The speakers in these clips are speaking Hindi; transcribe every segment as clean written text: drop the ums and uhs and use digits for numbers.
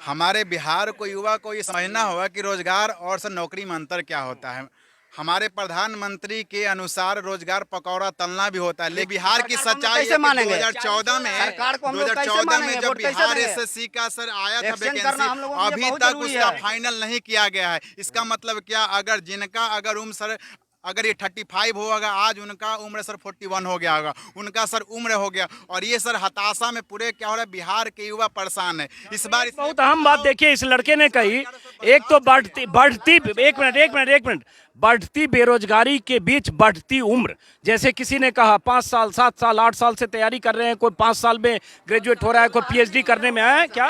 हमारे बिहार को युवा को ये समझना होगा कि रोजगार और सर नौकरी में अंतर क्या होता है। हमारे प्रधानमंत्री के अनुसार रोजगार पकौड़ा तलना भी होता है, लेकिन बिहार की सच्चाई है कि 2014 में सरकार को हम लोग कैसे मानेंगे? जब वोट कैसे बिहार देंगे? एसएससी का सर आया था एक्शन करना हम वैकेंसी, लोगों के लिए अभी बहुत तक जरूरी उसका है। फाइनल नहीं किया गया है। इसका मतलब क्या, अगर जिनका अगर उम्र सर अगर ये 35 होगा, आज उनका उम्र सर 41 हो गया होगा, उनका सर उम्र हो गया। और ये सर हताशा में पूरे क्या हो रहा है, बिहार के युवा परेशान है इस बार। बहुत अहम बात देखिए इस लड़के ने कही, एक तो बढ़ती बढ़ती एक मिनट बढ़ती बेरोजगारी के बीच बढ़ती उम्र। जैसे किसी ने कहा 5 साल 7 साल 8 साल से तैयारी कर रहे हैं, कोई 5 साल में ग्रेजुएट हो रहा है, कोई पीएचडी करने में आया है क्या?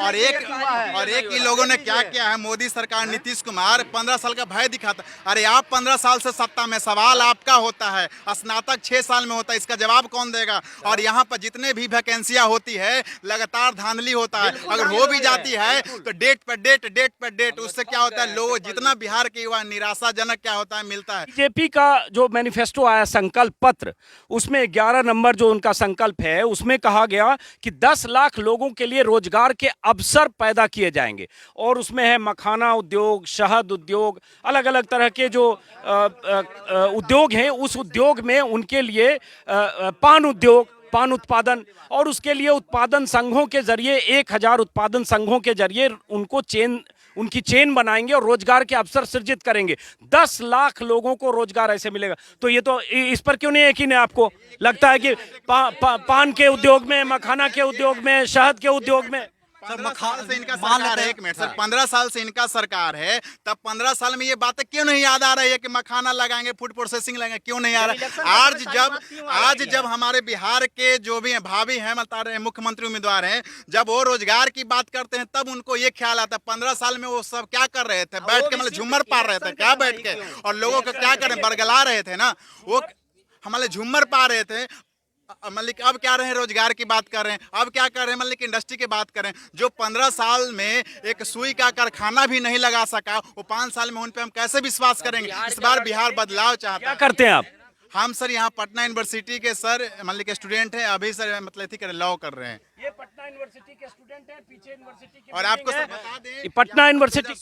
और एक ही लोगों ने क्या किया है, मोदी सरकार नीतीश कुमार 15 साल का भय दिखाता। अरे आप 15 साल से सत्ता में, सवाल आपका होता है, स्नातक 6 साल में होता है, इसका जवाब कौन देगा? और यहाँ पर जितने भी वैकेंसियां होती है लगातार धांधली होता है, अगर हो भी जाती है तो डेट पर डेट, उससे क्या होता है, लोग जितना बिहार के युवा निराशाजनक क्या होता है मिलता है। बीजेपी का जो मैनिफेस्टो आया संकल्प पत्र, उसमें 11 नंबर जो उनका संकल्प है उसमें कहा गया कि 10 लाख लोगों के लिए रोजगार के अवसर पैदा किए जाएंगे। और उसमें है मखाना उद्योग, शहद उद्योग, अलग अलग तरह के जो उद्योग हैं, उस उद्योग में उनके लिए पान उद्योग, पान उत्पादन, और उसके लिए उत्पादन संघों के जरिए 1000 उत्पादन संघों के जरिए उनकी चेन बनाएंगे और रोजगार के अवसर सृजित करेंगे। 10 लाख लोगों को रोजगार ऐसे मिलेगा। तो ये तो इस पर क्यों नहीं यकीन है आपको? लगता है कि पान के उद्योग में, मखाना के उद्योग में, शहद के उद्योग में। सर 15 साल से इनका सरकार है, एक मिनट सर, 15 साल से इनका सरकार है, तब 15 साल में ये बातें क्यों नहीं याद आ रही है कि मखाना लगाएंगे, फूड प्रोसेसिंग लगाएंगे? क्यों नहीं आ रहा है? आज जब हमारे बिहार के जो भी भावी हैं, मतलब मुख्यमंत्री उम्मीदवार हैं, जब वो रोजगार की बात करते हैं तब उनको ये ख्याल आता है। 15 साल में वो सब क्या कर रहे थे? बैठ के मतलब झूमर पार रहे थे क्या बैठ के? और लोगों को क्या करें, बरगला रहे थे ना, वो हमारे झूमर पा रहे थे। मतलब अब क्या रहे हैं, रोजगार की बात कर रहे हैं, अब क्या कर रहे हैं, मतलब इंडस्ट्री की बात करें। जो 15 साल में एक सुई का कारखाना भी नहीं लगा सका, वो 5 साल में उन पे हम कैसे विश्वास करेंगे? इस बार बिहार बदलाव चाहता है। क्या करते हैं आप? हम सर यहाँ पटना यूनिवर्सिटी के सर मतलब के स्टूडेंट हैं, अभी सर मतलब लॉ कर रहे हैं। ये पटना यूनिवर्सिटी के स्टूडेंट हैं, पीछे यूनिवर्सिटी की और आपको सर बता दें, पटना यूनिवर्सिटी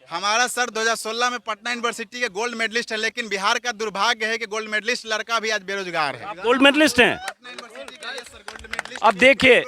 हमारा सर 2016 में पटना यूनिवर्सिटी के गोल्ड मेडलिस्ट है, लेकिन बिहार का दुर्भाग्य है कि गोल्ड मेडलिस्ट लड़का भी आज बेरोजगार है। गोल्ड मेडलिस्ट हैं? पटना यूनिवर्सिटी का ये सर गोल्ड मेडलिस्ट। अब देखिए,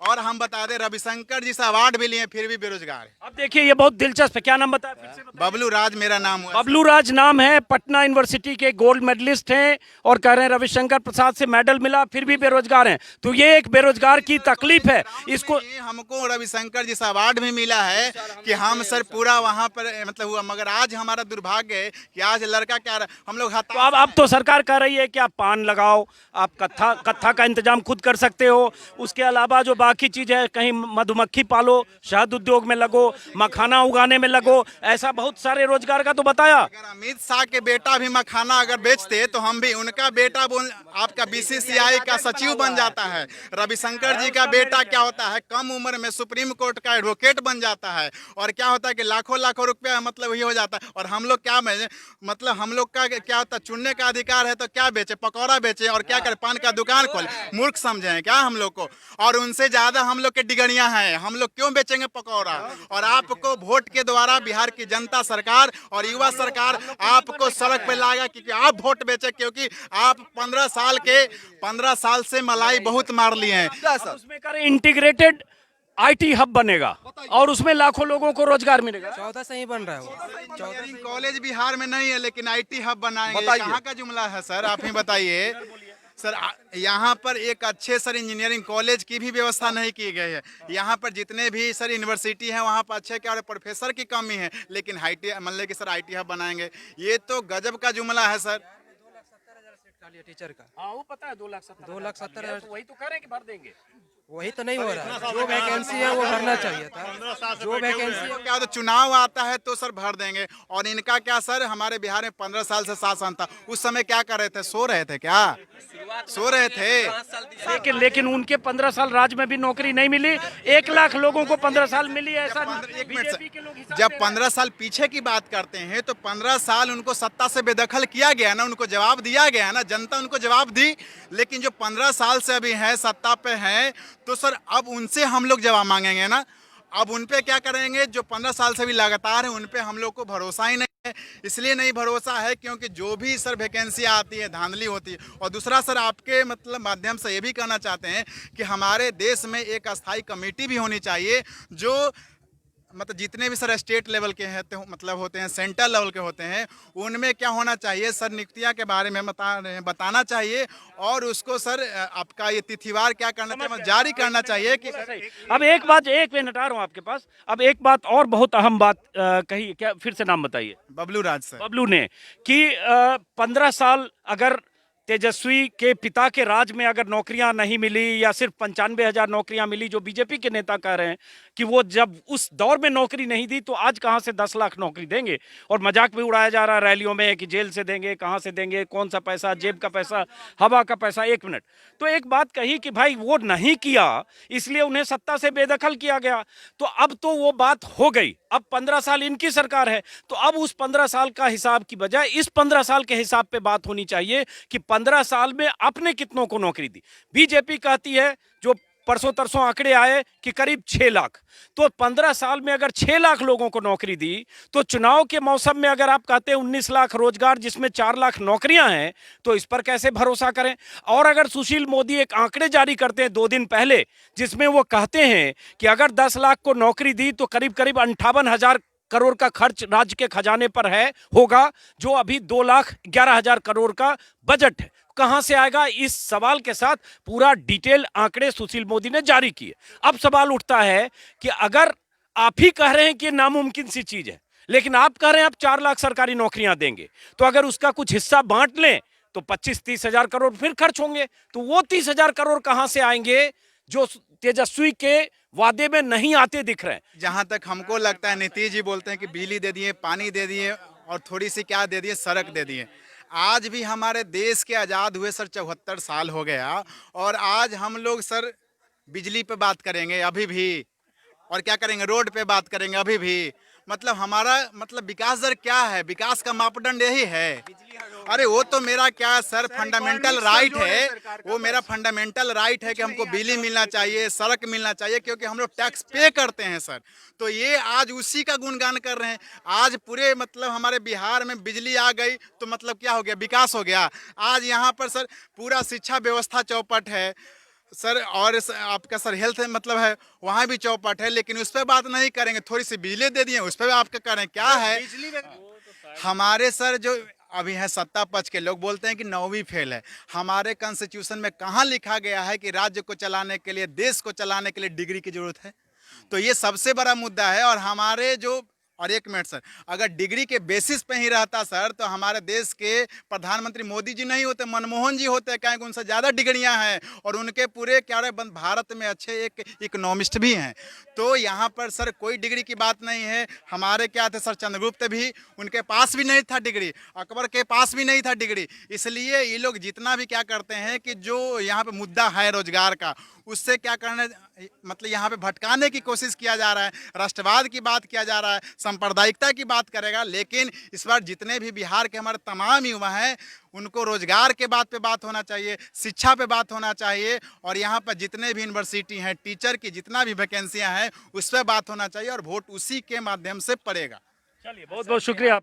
और हम बता दें रविशंकर जी से अवार्ड भी लिए, फिर भी बेरोजगार है। अब देखिए ये बहुत दिलचस्प है। क्या नाम बताया फिर से? बबलू राज मेरा नाम हुआ। बबलू राज नाम है, पटना यूनिवर्सिटी के गोल्ड मेडलिस्ट हैं और कह रहे हैं रविशंकर प्रसाद से मेडल मिला फिर भी बेरोजगार हैं। तो ये एक बेरोजगार की तकलीफ है। इसको हमको रविशंकर जी से अवार्ड भी मिला है कि हम सर पूरा वहां पर मतलब हुआ, मगर आज हमारा दुर्भाग्य है कि आज लड़का क्या हम लोग तो अब तो सरकार कह रही है कि आप पान लगाओ, आप कत्था का इंतजाम खुद कर सकते हो, उसके अलावा जो बाकी चीज है, कहीं मधुमक्खी पालो, शहद उद्योग में लगो, मखाना उगाने में लगो, ऐसा बहुत सारे रोजगार का तो बताया। अगर अमित शाह के बेटा भी मखाना अगर बेचते तो हम भी, उनका बेटा आपका बीसीसीआई का सचिव बन जाता है। रविशंकर जी का बेटा क्या होता है, कम उम्र में सुप्रीम कोर्ट का एडवोकेट बन जाता है। और क्या होता है कि लाखों लाखों रुपया मतलब ये हो जाता है। और हम लोग क्या मतलब हम लोग का क्या होता है, चुनने का अधिकार है तो क्या बेचे, पकौड़ा बेचे और क्या करे, पान का दुकान खोले? मूर्ख समझे क्या हम लोग को? और उनसे ज्यादा हम लोग के डिगड़ियां हैं, हम लोग क्यों बेचेंगे पकौड़ा? और आपको वोट के द्वारा बिहार की जनता सरकार और युवा सरकार आपको सड़क पे लाएगा क्योंकि आप वोट बेचे, क्योंकि आप 15 साल से मलाई बहुत मार लिए हैं। उसमें करें इंटीग्रेटेड आईटी हब बनेगा और उसमें लाखों लोगों को रोजगार मिलेगा। 14 से ही बन रहा है वो। इंजीनियरिंग कॉलेज बिहार में नहीं है, लेकिन आईटी हब बनाएंगे। कहाँ का जुमला है सर, आप ही बताइए। सर यहाँ पर एक अच्छे सर इंजीनियरिंग कॉलेज की भी व्यवस्था नहीं की गई है। यहाँ पर जितने भी सर यूनिवर्सिटी हैं वहाँ पर अच्छे क्या प्रोफेसर की कमी है, लेकिन मतलब कि सर आईटी हब बनाएंगे, ये तो गजब का जुमला है सर। 2,70,000 सीट टीचर का। हाँ वो पता है, 2,70,000। वही तो कह रहे हैं कि भर देंगे। वही तो नहीं हो रहा है। जो वैकेंसी है वो भरना चाहिए था। जो वैकेंसी क्या तो चुनाव आता है तो सर भर देंगे। और इनका क्या सर, हमारे बिहार में 15 साल से शासन था, उस समय क्या कर रहे थे? सो रहे थे क्या? सो रहे थे। लेकिन उनके 15 साल राज में भी नौकरी नहीं मिली। 1 लाख लोगों को 15 साल मिली, ऐसा बीजेपी के लोग। जब 15 साल पीछे की बात करते हैं तो 15 साल उनको सत्ता से बेदखल किया गया ना, उनको जवाब दिया गया ना, जनता उनको जवाब दी। लेकिन जो 15 साल से अभी है सत्ता पे हैं, तो सर अब उनसे हम लोग जवाब मांगेंगे ना, अब उन पे क्या करेंगे? जो 15 साल से भी लगातार है उन पे हम लोग को भरोसा ही नहीं है। इसलिए नहीं भरोसा है क्योंकि जो भी सर वैकेंसी आती है धांधली होती है। और दूसरा सर आपके मतलब माध्यम से ये भी कहना चाहते हैं कि हमारे देश में एक अस्थाई कमेटी भी होनी चाहिए जो मतलब जितने भी सर स्टेट लेवल के हैं मतलब होते हैं, सेंट्रल लेवल के होते हैं, उनमें क्या होना चाहिए सर, नियुक्तियां के बारे में बताना चाहिए और उसको सर आपका ये तिथिवार क्या करना चाहिए, जारी करना चाहिए कि अब एक बात, एक मिनट आ रहा हूँ आपके पास। अब एक बात और बहुत अहम बात कही, क्या फिर से नाम बताइए? बबलू राज सर। बबलू ने कि 15 साल अगर तेजस्वी के पिता के राज में अगर नौकरियां नहीं मिली या सिर्फ 95,000 नौकरियां मिली, जो बीजेपी के नेता कह रहे हैं कि वो जब उस दौर में नौकरी नहीं दी तो आज कहां से 10 लाख नौकरी देंगे। और मजाक भी उड़ाया जा रहा है रैलियों में कि जेल से देंगे, कहां से देंगे, कौन सा पैसा, जेब का पैसा, हवा का पैसा। एक मिनट, तो एक बात कही कि भाई वो नहीं किया इसलिए उन्हें सत्ता से बेदखल किया गया। तो अब तो वो बात हो गई, अब 15 साल इनकी सरकार है, तो अब उस 15 साल का हिसाब की बजाय इस 15 साल के हिसाब पे बात होनी चाहिए कि 15 साल में आपने कितनों को नौकरी दी। बीजेपी कहती है, जो परसों तरसों आंकड़े आए कि करीब 6 लाख, तो 15 साल में अगर 6 लाख लोगों को नौकरी दी तो चुनाव के मौसम में अगर आप कहते हैं 19 लाख रोजगार जिसमें 4 लाख नौकरियां हैं, तो इस पर कैसे भरोसा करें। और अगर सुशील मोदी एक आंकड़े जारी करते हैं 2 दिन पहले जिसमें वो कहते हैं कि अगर 10 लाख को नौकरी दी तो करीब करीब 58,000 करोड़ का खर्च राज्य के खजाने पर होगा, जो अभी 2,11,000 करोड़ का बजट है। कहां से आएगा? इस सवाल के साथ पूरा डिटेल आंकड़े सुशील मोदी ने जारी किए। अब सवाल उठता है कि अगर आप ही कह रहे हैं कि नामुमकिन सी चीज है, लेकिन आप कह रहे हैं आप 4 लाख सरकारी नौकरियां देंगे, तो अगर उसका कुछ हिस्सा बांट लें तो 25-30 हजार करोड़ फिर खर्च होंगे। तो वो 30,000 करोड़ कहां से आएंगे जो तेजस्वी के वादे में नहीं आते दिख रहे हैं? जहां तक हमको लगता है, नीतीश जी बोलते हैं कि बिजली दे दिए, पानी दे दिए और थोड़ी सी क्या दे दिए, सड़क दे दिए। आज भी हमारे देश के आज़ाद हुए सर 74 साल हो गया और आज हम लोग सर बिजली पे बात करेंगे अभी भी, और क्या करेंगे, रोड पे बात करेंगे अभी भी। मतलब हमारा मतलब विकास दर क्या है? विकास का मापदंड यही है। अरे वो तो मेरा क्या सर फंडामेंटल राइट है, वो मेरा फंडामेंटल राइट है कि हमको बिजली मिलना चाहिए, सड़क मिलना चाहिए, क्योंकि हम लोग टैक्स पे करते हैं सर। तो ये आज उसी का गुणगान कर रहे हैं। आज पूरे मतलब हमारे बिहार में बिजली आ गई तो मतलब क्या हो गया, विकास हो गया। आज यहाँ पर सर पूरा शिक्षा व्यवस्था चौपट है सर, और आपका सर हेल्थ मतलब है वहाँ भी चौपट है, लेकिन उस पर बात नहीं करेंगे। थोड़ी सी बिजली दे दिए उस पर आपका करें क्या है। हमारे सर जो अभी है सत्ता पक्ष के लोग बोलते हैं कि 9वीं फेल है। हमारे कॉन्स्टिट्यूशन में कहाँ लिखा गया है कि राज्य को चलाने के लिए, देश को चलाने के लिए डिग्री की जरूरत है? तो ये सबसे बड़ा मुद्दा है। और हमारे जो, और एक मिनट सर, अगर डिग्री के बेसिस पे ही रहता सर तो हमारे देश के प्रधानमंत्री मोदी जी नहीं होते, मनमोहन जी होते, क्या उनसे ज़्यादा डिग्रियां हैं और उनके पूरे क्या रहे भारत में अच्छे एक इकोनॉमिस्ट भी हैं। तो यहाँ पर सर कोई डिग्री की बात नहीं है। हमारे क्या थे सर चंद्रगुप्त भी, उनके पास भी नहीं था डिग्री, अकबर के पास भी नहीं था डिग्री। इसलिए ये लोग जितना भी क्या करते हैं कि जो यहाँ पे मुद्दा है रोजगार का, उससे क्या करने मतलब यहाँ पे भटकाने की कोशिश किया जा रहा है। राष्ट्रवाद की बात किया जा रहा है, सांप्रदायिकता की बात करेगा। लेकिन इस बार जितने भी बिहार के हमारे तमाम युवा हैं उनको रोजगार के बात पे बात होना चाहिए, शिक्षा पे बात होना चाहिए, और यहाँ पर जितने भी यूनिवर्सिटी हैं, टीचर की जितना भी वैकेंसियाँ हैं उस पर बात होना चाहिए, और वोट उसी के माध्यम से पड़ेगा। चलिए, बहुत बहुत शुक्रिया।